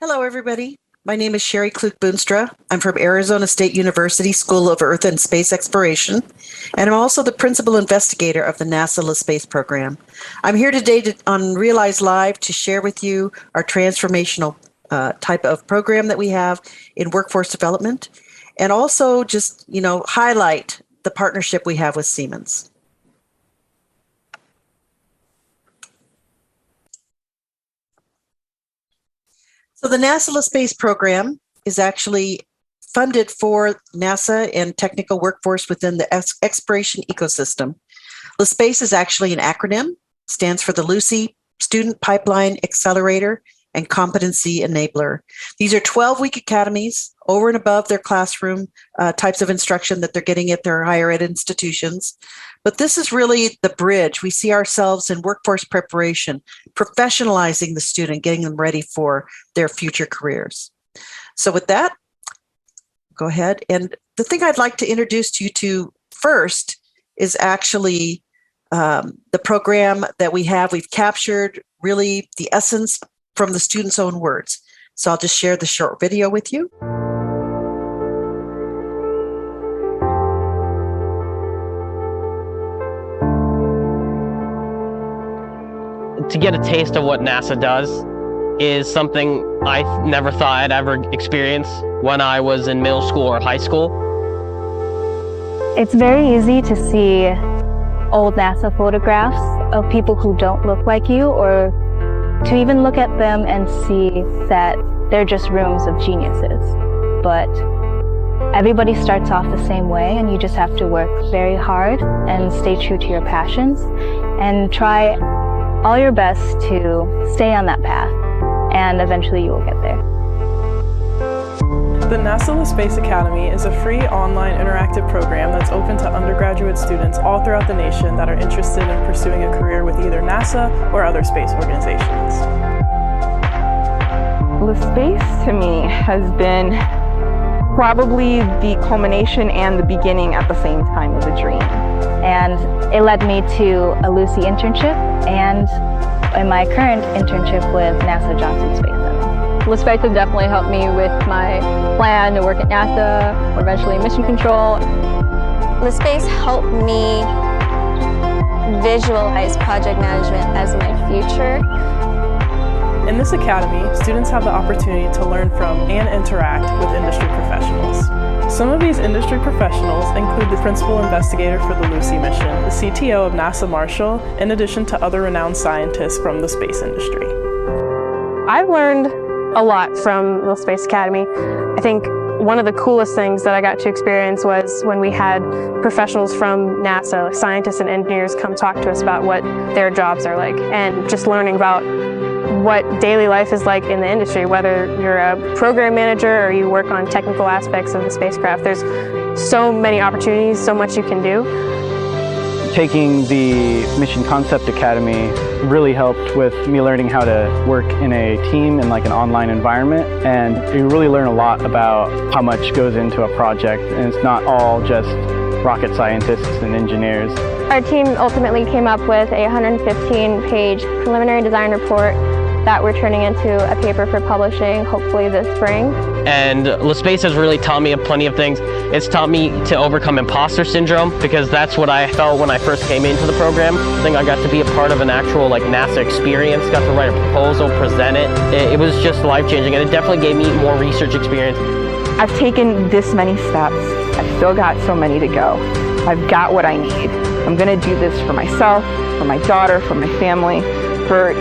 Hello, everybody. My name is Sherry Klug-Boonstra. I'm from Arizona State University School of Earth and Space Exploration, and I'm also the principal investigator of the NASA Space Program. I'm here today on Realize Live to share with you our transformational type of program that we have in workforce development, and also just, highlight the partnership we have with Siemens. So the NASA Space Program is actually funded for NASA and technical workforce within the exploration ecosystem. LaSpace is actually an acronym, stands for the Lucy Student Pipeline Accelerator and Competency Enabler. These are 12-week academies over and above their classroom types of instruction that they're getting at their higher ed institutions. But this is really the bridge. We see ourselves in workforce preparation, professionalizing the student, getting them ready for their future careers. So with that, go ahead. And the thing I'd like to introduce you to first is actually the program that we have. We've captured really the essence from the students' own words. So I'll just share the short video with you. To get a taste of what NASA does is something I never thought I'd ever experience when I was in middle school or high school. It's very easy to see old NASA photographs of people who don't look like you, or to even look at them and see that they're just rooms of geniuses. But everybody starts off the same way, and you just have to work very hard and stay true to your passions and try all your best to stay on that path, and eventually you will get there. The NASA Space Academy is a free online interactive program that's open to undergraduate students all throughout the nation that are interested in pursuing a career with either NASA or other space organizations. LaSpace to me has been probably the culmination and the beginning at the same time of a dream. And it led me to a Lucy internship and in my current internship with NASA Johnson Space Center. LaSpace has definitely helped me with my plan to work at NASA or eventually mission control. LaSpace helped me visualize project management as my future. In this academy, students have the opportunity to learn from and interact with industry professionals. Some of these industry professionals include the principal investigator for the Lucy mission, the CTO of NASA Marshall, in addition to other renowned scientists from the space industry. I've learned a lot from the Space Academy. I think one of the coolest things that I got to experience was when we had professionals from NASA, like scientists and engineers, come talk to us about what their jobs are like, and just learning about what daily life is like in the industry, whether you're a program manager or you work on technical aspects of the spacecraft. There's so many opportunities, so much you can do. Taking the Mission Concept Academy really helped with me learning how to work in a team in like an online environment, and you really learn a lot about how much goes into a project, and it's not all just rocket scientists and engineers. Our team ultimately came up with a 115-page preliminary design report that we're turning into a paper for publishing, hopefully this spring. And LaSpace has really taught me plenty of things. It's taught me to overcome imposter syndrome, because that's what I felt when I first came into the program. I think I got to be a part of an actual NASA experience, got to write a proposal, present it. It was just life-changing, and it definitely gave me more research experience. I've taken this many steps. I've still got so many to go. I've got what I need. I'm gonna do this for myself, for my daughter, for my family, for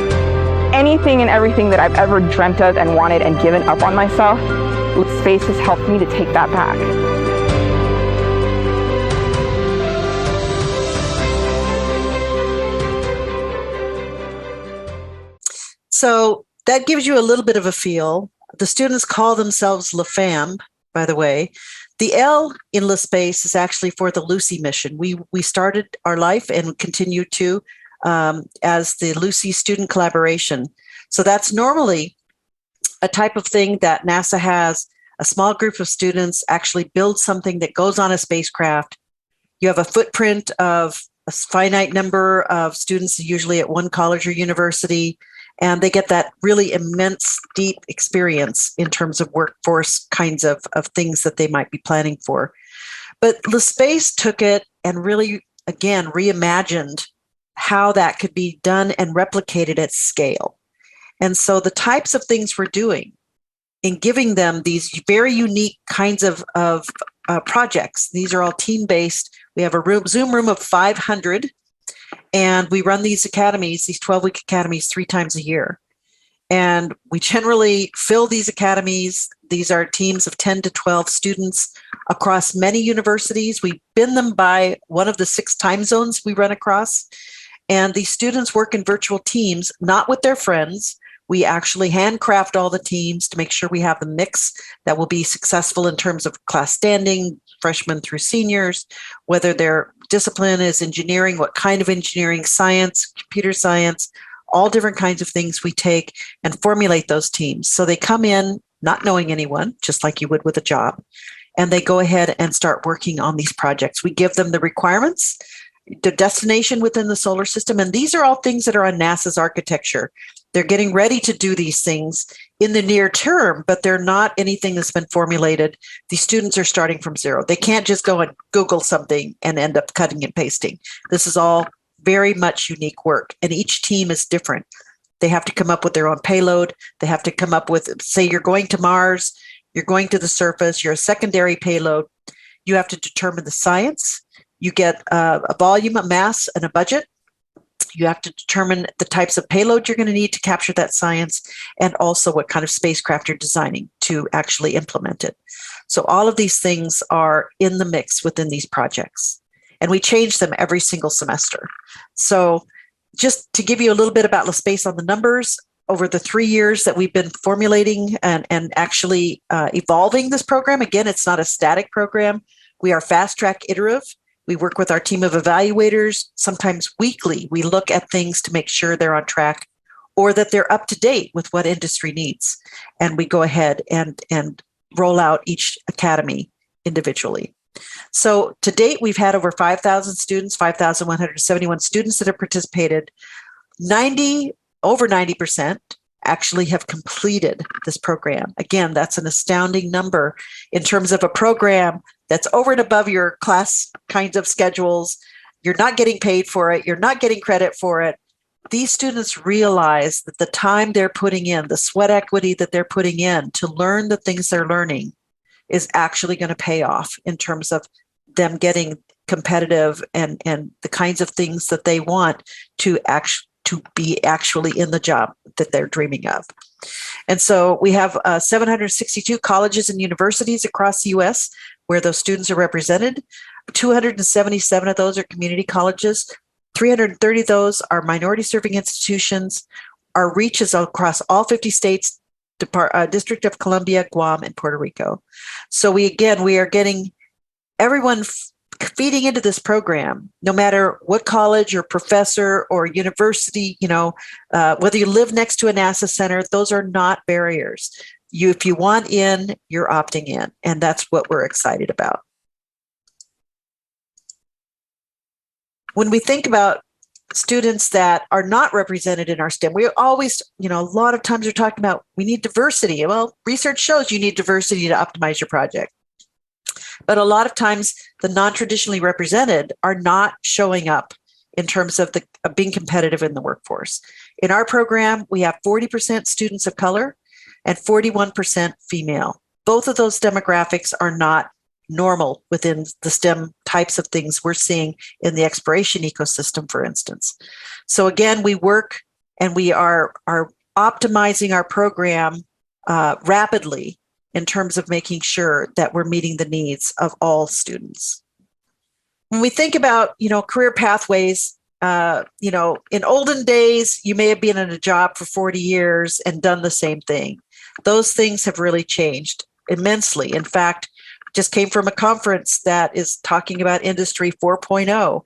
anything and everything that I've ever dreamt of and wanted and given up on myself. LaSpace has helped me to take that back. So that gives you a little bit of a feel. The students call themselves LaFam, by the way. The L in LaSpace is actually for the Lucy mission. We started our life and continue to as the Lucy Student Collaboration. So that's normally a type of thing that NASA has a small group of students actually build something that goes on a spacecraft. You have a footprint of a finite number of students, usually at one college or university, And they get that really immense, deep experience in terms of workforce kinds of things that they might be planning for. But LaSpace took it and really, again, reimagined how that could be done and replicated at scale. And so the types of things we're doing in giving them these very unique kinds of projects, these are all team-based. We have a Zoom room of 500, and we run these academies, these 12-week academies, 3 times a year. And we generally fill these academies. These are teams of 10 to 12 students across many universities. We bin them by one of the 6 time zones we run across. And these students work in virtual teams, not with their friends. We actually handcraft all the teams to make sure we have the mix that will be successful in terms of class standing, freshmen through seniors, whether their discipline is engineering, what kind of engineering, science, computer science, all different kinds of things we take and formulate those teams. So they come in not knowing anyone, just like you would with a job, and they go ahead and start working on these projects. We give them the requirements, the destination within the solar system, and these are all things that are on NASA's architecture. They're getting ready to do these things in the near term, but they're not anything that's been formulated. These students are starting from zero. They can't just go and Google something and end up cutting and pasting. This is all very much unique work, and each team is different. They have to come up with their own payload. They have to come up with, say you're going to Mars, you're going to the surface, you're a secondary payload. You have to determine the science. You get a volume, a mass, and a budget. You have to determine the types of payload you're going to need to capture that science, and also what kind of spacecraft you're designing to actually implement it. So all of these things are in the mix within these projects, and we change them every single semester. So just to give you a little bit about LaSpace on the numbers, over the 3 years that we've been formulating and actually evolving this program, again, it's not a static program. We are fast track iterative. We work with our team of evaluators. Sometimes weekly, we look at things to make sure they're on track or that they're up to date with what industry needs. And we go ahead and roll out each academy individually. So to date, we've had over 5,000 students, 5,171 students that have participated. Over 90% actually have completed this program. Again, that's an astounding number in terms of a program that's over and above your class kinds of schedules. You're not getting paid for it. You're not getting credit for it. These students realize that the time they're putting in, the sweat equity that they're putting in to learn the things they're learning is actually going to pay off in terms of them getting competitive and the kinds of things that they want to be actually in the job that they're dreaming of. And so we have 762 colleges and universities across the U.S. where those students are represented. 277 of those are community colleges. 330 of those are minority serving institutions. Our reach is across all 50 states, District of Columbia, Guam, and Puerto Rico. So we are getting everyone feeding into this program, no matter what college or professor or university, whether you live next to a NASA center, those are not barriers. If you want in, you're opting in, and that's what we're excited about. When we think about students that are not represented in our STEM, we always, a lot of times we're talking about we need diversity. Well, research shows you need diversity to optimize your project. But a lot of times the non-traditionally represented are not showing up in terms of being competitive in the workforce. In our program, we have 40% students of color and 41% female. Both of those demographics are not normal within the STEM types of things we're seeing in the exploration ecosystem, for instance. So again, we work and we are optimizing our program rapidly in terms of making sure that we're meeting the needs of all students. When we think about, career pathways, in olden days, you may have been in a job for 40 years and done the same thing. Those things have really changed immensely. In fact, just came from a conference that is talking about Industry 4.0.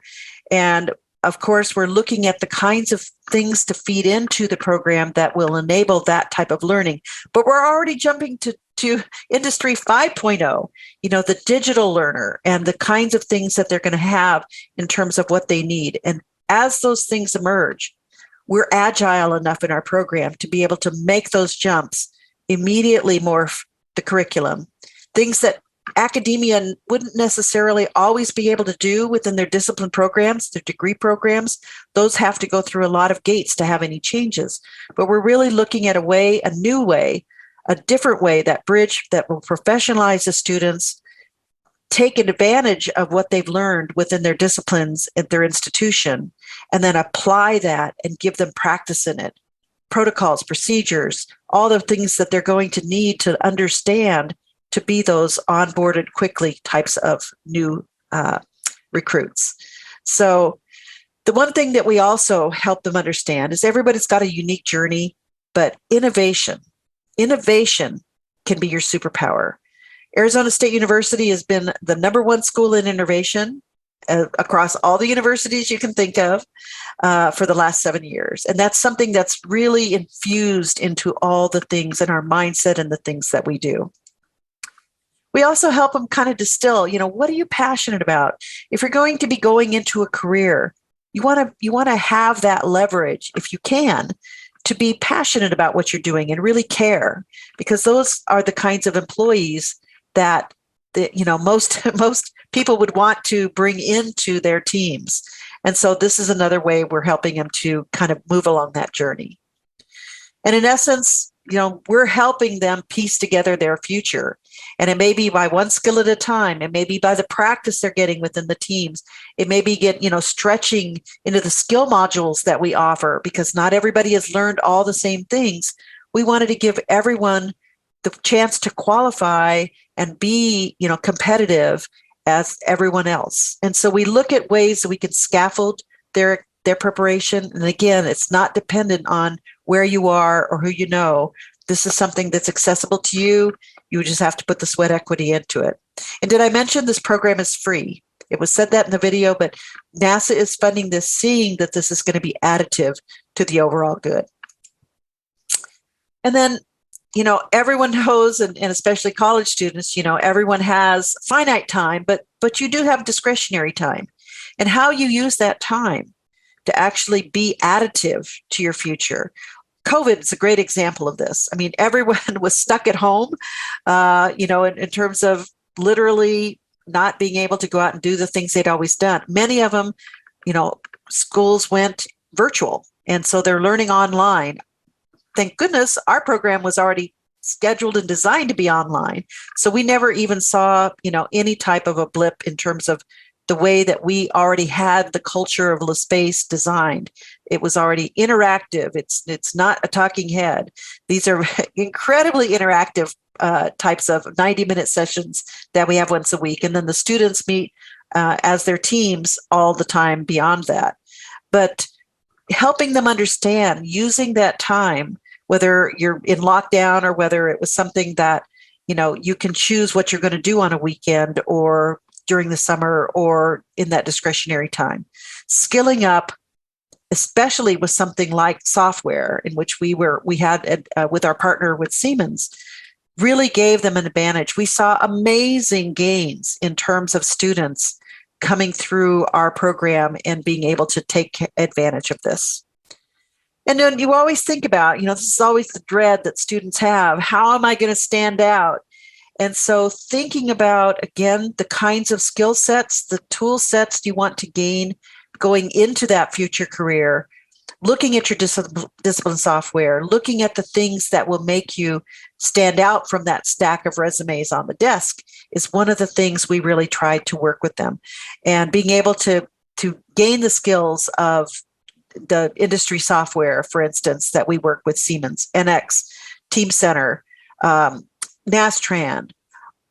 And of course, we're looking at the kinds of things to feed into the program that will enable that type of learning. But we're already jumping to Industry 5.0, the digital learner and the kinds of things that they're going to have in terms of what they need. And as those things emerge, we're agile enough in our program to be able to make those jumps, immediately morph the curriculum. Things that academia wouldn't necessarily always be able to do within their discipline programs, their degree programs, those have to go through a lot of gates to have any changes. But we're really looking at a new way, a different way, that bridge that will professionalize the students, take advantage of what they've learned within their disciplines at their institution, and then apply that and give them practice in it. Protocols, procedures, all the things that they're going to need to understand to be those onboarded quickly types of new recruits. So the one thing that we also help them understand is everybody's got a unique journey, but innovation can be your superpower. Arizona State University has been the #1 school in innovation across all the universities you can think of for the last 7 years. And that's something that's really infused into all the things in our mindset and the things that we do. We also help them kind of distill, what are you passionate about? If you're going to be going into a career, you want to have that leverage, if you can, to be passionate about what you're doing and really care, because those are the kinds of employees that most people would want to bring into their teams. And so this is another way we're helping them to kind of move along that journey. And in essence, we're helping them piece together their future. And it may be by one skill at a time. It may be by the practice they're getting within the teams. It may be stretching into the skill modules that we offer, because not everybody has learned all the same things. We wanted to give everyone the chance to qualify and be, competitive as everyone else. And so we look at ways that we can scaffold their preparation. And again, it's not dependent on where you are or who you know. This is something that's accessible to you. You just have to put the sweat equity into it. And did I mention this program is free? It was said that in the video, but NASA is funding this, seeing that this is going to be additive to the overall good. And then, everyone knows, and especially college students, everyone has finite time, but you do have discretionary time. And how you use that time to actually be additive to your future. COVID is a great example of this. I mean, everyone was stuck at home, in terms of literally not being able to go out and do the things they'd always done. Many of them, schools went virtual, and so they're learning online. Thank goodness our program was already scheduled and designed to be online. So we never even saw, any type of a blip in terms of the way that we already had the culture of LaSpace designed. It was already interactive. It's not a talking head. These are incredibly interactive types of 90-minute sessions that we have once a week. And then the students meet as their teams all the time beyond that. But helping them understand, using that time, whether you're in lockdown or whether it was something that, you can choose what you're going to do on a weekend or during the summer or in that discretionary time. Skilling up, especially with something like software, in which we had with our partner with Siemens, really gave them an advantage. We saw amazing gains in terms of students coming through our program and being able to take advantage of this. And then you always think about, this is always the dread that students have. How am I going to stand out? And so thinking about, again, the kinds of skill sets, the tool sets you want to gain going into that future career, looking at your discipline software, looking at the things that will make you stand out from that stack of resumes on the desk is one of the things we really tried to work with them. And being able to gain the skills of the industry software, for instance, that we work with Siemens, NX, Teamcenter, Nastran,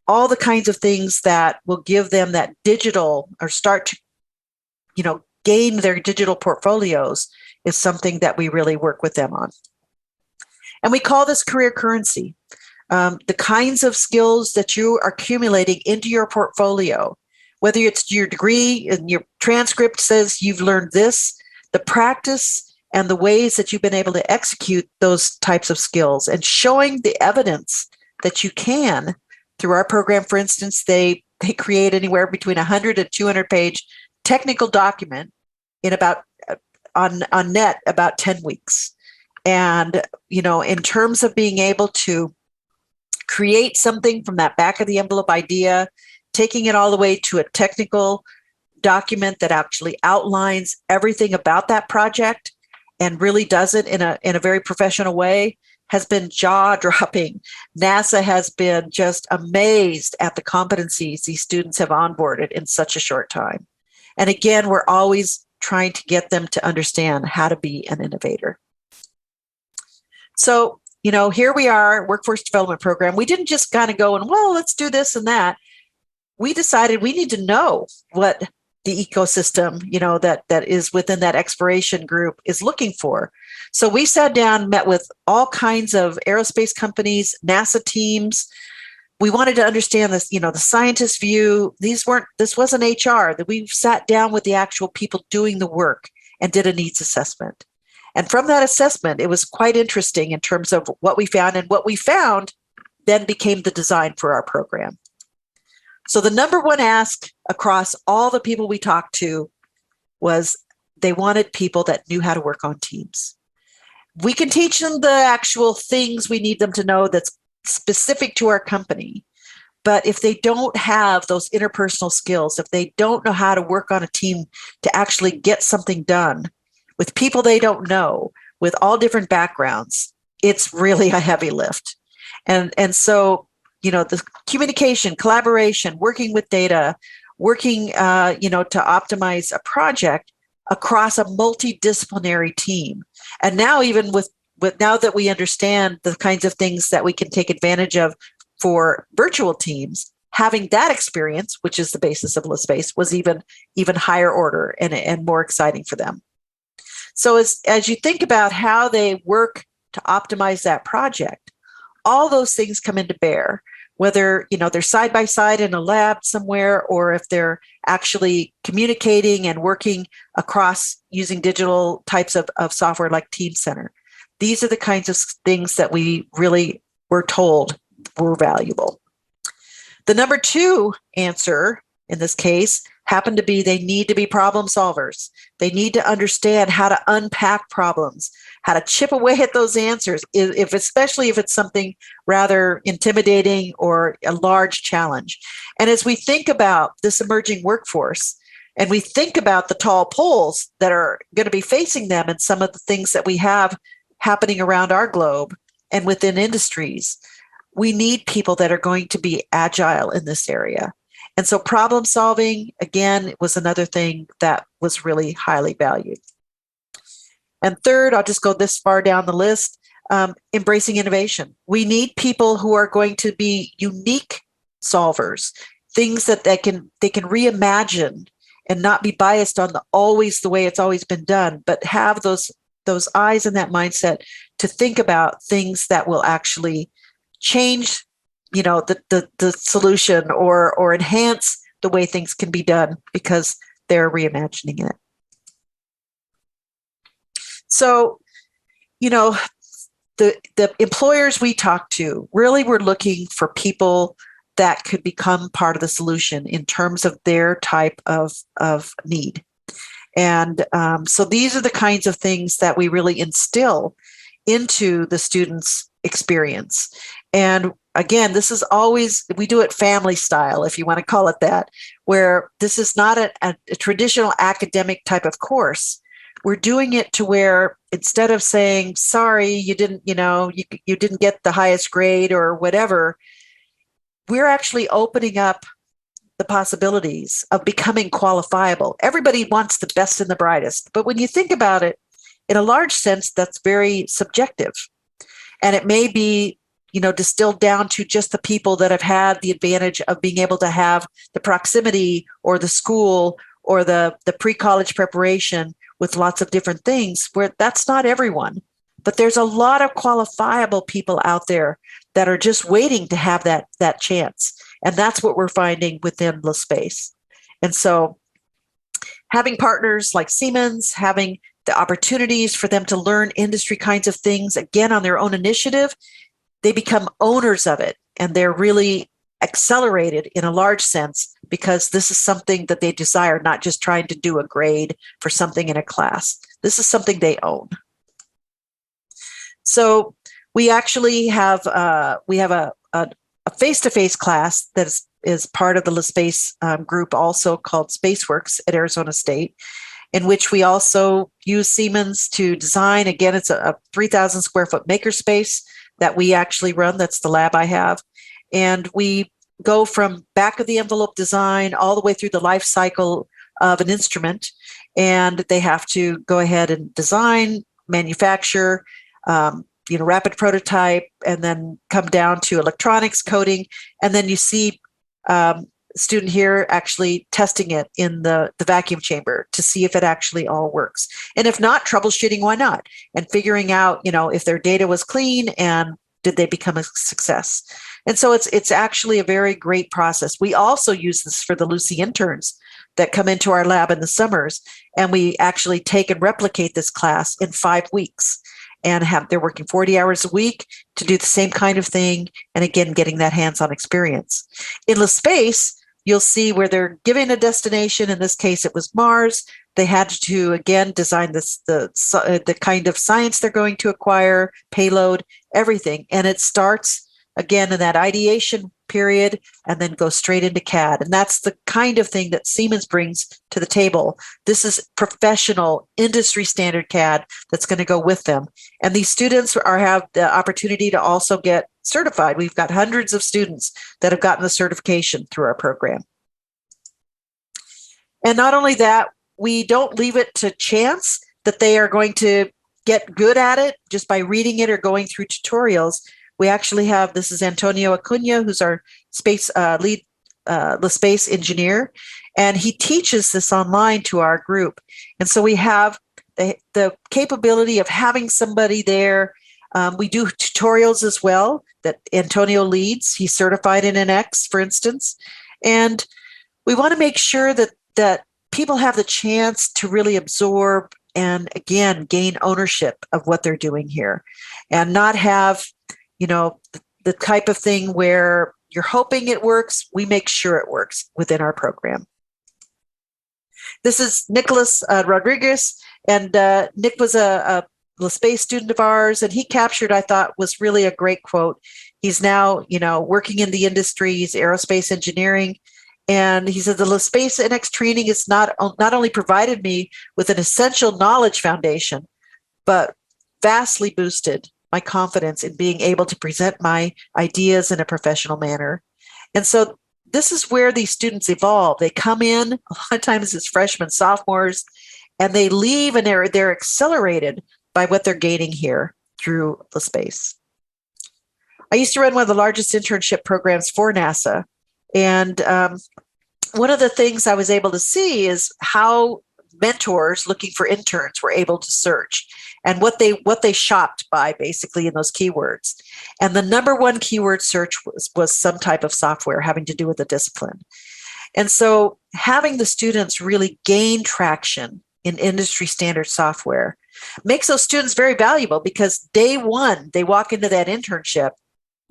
all the kinds of things that will give them that digital or start to, gain their digital portfolios is something that we really work with them on. And we call this career currency. The kinds of skills that you are accumulating into your portfolio, whether it's your degree and your transcript says you've learned this, the practice and the ways that you've been able to execute those types of skills and showing the evidence that you can through our program. For instance, they create anywhere between 100 and 200 page technical document in about on net about 10 weeks. And, in terms of being able to create something from that back of the envelope idea, taking it all the way to a technical document that actually outlines everything about that project and really does it in a very professional way has been jaw-dropping. NASA has been just amazed at the competencies these students have onboarded in such a short time. And again, we're always trying to get them to understand how to be an innovator. So, here we are, workforce development program. We didn't just kind of go and, well, let's do this and that. We decided we need to know what the ecosystem, that is within that exploration group is looking for. So we sat down, met with all kinds of aerospace companies, NASA teams. We wanted to understand this, the scientist view. This wasn't HR, that we sat down with the actual people doing the work and did a needs assessment. And from that assessment, it was quite interesting in terms of what we found, and what we found then became the design for our program. So the number one ask across all the people we talked to was they wanted people that knew how to work on teams. We can teach them the actual things we need them to know that's specific to our company. But if they don't have those interpersonal skills, if they don't know how to work on a team to actually get something done with people they don't know, with all different backgrounds, it's really a heavy lift. And so, the communication, collaboration, working with data, working, to optimize a project across a multidisciplinary team. And now, even with now that we understand the kinds of things that we can take advantage of for virtual teams, having that experience, which is the basis of LaSpace, was even higher order and more exciting for them. So as you think about how they work to optimize that project, all those things come into bear, whether, they're side by side in a lab somewhere, or if they're actually communicating and working across using digital types of software like Teamcenter. These are the kinds of things that we really were told were valuable. The number two answer in this case happened to be they need to be problem solvers. They need to understand how to unpack problems, how to chip away at those answers, especially if it's something rather intimidating or a large challenge. And as we think about this emerging workforce, and we think about the tall poles that are going to be facing them and some of the things that we have happening around our globe and within industries, we need people that are going to be agile in this area. And so problem solving, again, was another thing that was really highly valued. And third, I'll just go this far down the list, embracing innovation. We need people who are going to be unique solvers, things that they can reimagine and not be biased on always the way it's always been done, but have those eyes and that mindset to think about things that will actually change the solution or enhance the way things can be done because they're reimagining it. So, the employers we talked to really were looking for people that could become part of the solution in terms of their type of need. And so these are the kinds of things that we really instill into the students' experience. And again, this is always, we do it family style, if you want to call it that, where this is not a traditional academic type of course. We're doing it to where instead of saying, sorry, you didn't get the highest grade or whatever, we're actually opening up the possibilities of becoming qualifiable. Everybody wants the best and the brightest. But when you think about it, in a large sense, that's very subjective. And it may be distilled down to just the people that have had the advantage of being able to have the proximity or the school or the pre-college preparation with lots of different things, where that's not everyone. But there's a lot of qualifiable people out there that are just waiting to have that chance. And that's what we're finding within LaSpace. And so having partners like Siemens, having the opportunities for them to learn industry kinds of things, again, on their own initiative, they become owners of it, and they're really accelerated in a large sense because this is something that they desire, not just trying to do a grade for something in a class. This is something they own. So we actually have a face-to-face class that is part of the LaSpace group, also called SpaceWorks at Arizona State, in which we also use Siemens to design. Again, it's a 3,000 square foot makerspace that we actually run. That's the lab I have. And we go from back of the envelope design all the way through the life cycle of an instrument. And they have to go ahead and design, manufacture, rapid prototype, and then come down to electronics coding. And then you see student here actually testing it in the vacuum chamber to see if it actually all works. And if not, troubleshooting why not, and figuring out, if their data was clean and did they become a success. And so it's actually a very great process. We also use this for the Lucy interns that come into our lab in the summers, and we actually take and replicate this class in 5 weeks, and they're working 40 hours a week to do the same kind of thing, and again, getting that hands-on experience. In LaSpace, you'll see where they're giving a destination. In this case, it was Mars. They had to, again, design the kind of science they're going to acquire, payload, everything. And it starts, again, in that ideation period and then goes straight into CAD. And that's the kind of thing that Siemens brings to the table. This is professional, industry standard CAD that's going to go with them. And these students have the opportunity to also get certified. We've got hundreds of students that have gotten the certification through our program. And not only that, we don't leave it to chance that they are going to get good at it just by reading it or going through tutorials. We actually have, this is Antonio Acuna, who's our space lead LaSpace engineer, and he teaches this online to our group. And so we have the capability of having somebody there. We do tutorials as well that Antonio leads. He's certified in NX, for instance. And we want to make sure that people have the chance to really absorb and, again, gain ownership of what they're doing here, and not have, the type of thing where you're hoping it works. We make sure it works within our program. This is Nicholas Rodriguez, and Nick was a LaSpace student of ours, and he captured, I thought, was really a great quote. He's now, working in the industry. He's aerospace engineering. And he said, the LaSpace NX training has not only provided me with an essential knowledge foundation, but vastly boosted my confidence in being able to present my ideas in a professional manner. And so this is where these students evolve. They come in, a lot of times as freshmen, sophomores, and they leave and they're accelerated by what they're gaining here through LaSpace. I used to run one of the largest internship programs for NASA. And one of the things I was able to see is how mentors looking for interns were able to search and what they shopped by, basically, in those keywords. And the number one keyword search was some type of software having to do with the discipline. And so having the students really gain traction in industry standard software makes those students very valuable, because day one, they walk into that internship,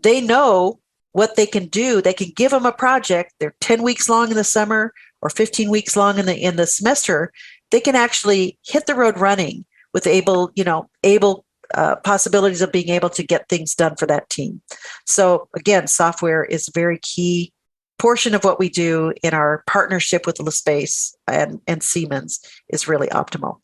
they know what they can do. They can give them a project. They're 10 weeks long in the summer or 15 weeks long in the semester. They can actually hit the road running with able possibilities of being able to get things done for that team. So again, software is a very key portion of what we do in our partnership with LaSpace and Siemens is really optimal.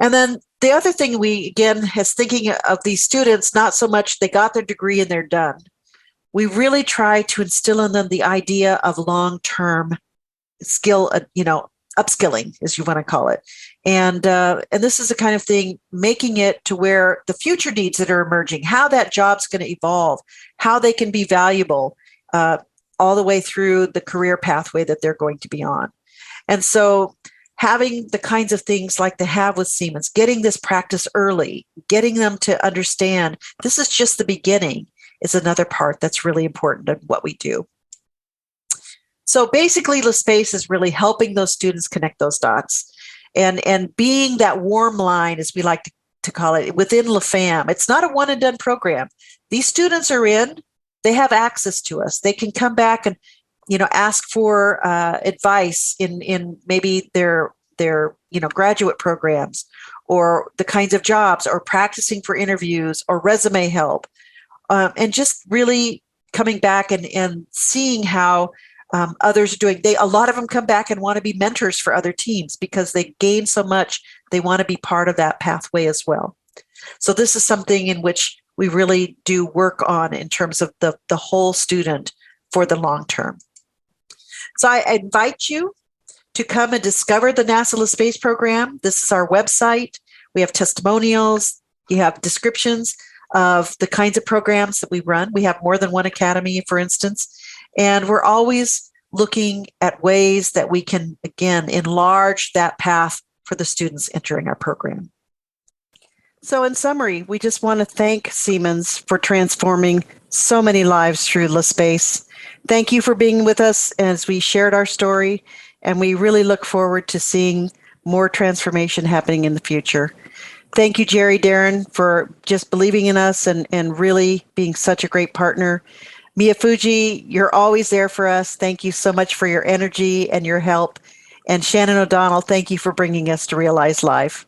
And then the other thing we, again, is thinking of these students, not so much they got their degree and they're done. We really try to instill in them the idea of long-term skill, upskilling, as you want to call it. And this is the kind of thing, making it to where the future needs that are emerging, how that job's going to evolve, how they can be valuable all the way through the career pathway that they're going to be on. And so having the kinds of things like they have with Siemens, getting this practice early, getting them to understand this is just the beginning, is another part that's really important in what we do. So basically, LaSpace is really helping those students connect those dots and being that warm line, as we like to call it, within LaFam. It's not a one and done program. These students are in, they have access to us. They can come back and ask for advice in maybe their graduate programs, or the kinds of jobs, or practicing for interviews, or resume help, and just really coming back and seeing how others are doing. A lot of them come back and want to be mentors for other teams because they gain so much. They want to be part of that pathway as well. So this is something in which we really do work on in terms of the whole student for the long term. So I invite you to come and discover the NASA Space Program. This is our website. We have testimonials. You have descriptions of the kinds of programs that we run. We have more than one academy, for instance, and we're always looking at ways that we can, again, enlarge that path for the students entering our program. So in summary, we just want to thank Siemens for transforming so many lives through LaSpace. Thank you for being with us as we shared our story, and we really look forward to seeing more transformation happening in the future. Thank you, Jerry Darren, for just believing in us and really being such a great partner. Mia Fuji, you're always there for us. Thank you so much for your energy and your help. And Shannon O'Donnell, thank you for bringing us to Realize Live.